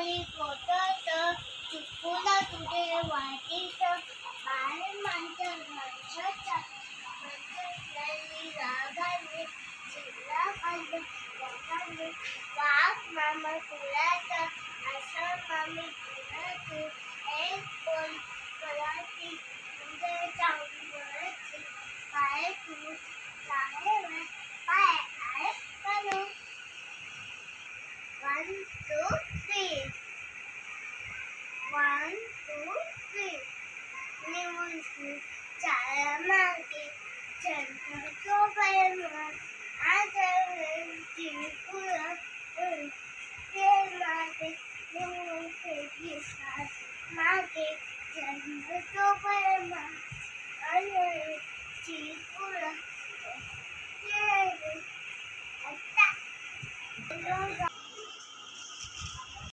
खाली पोटत चुकूला तुझे वाटीत बाहेर मांजर माणसाच्या माणसाची रागाने चिल्ला खाल्ले वाघ मामा तुला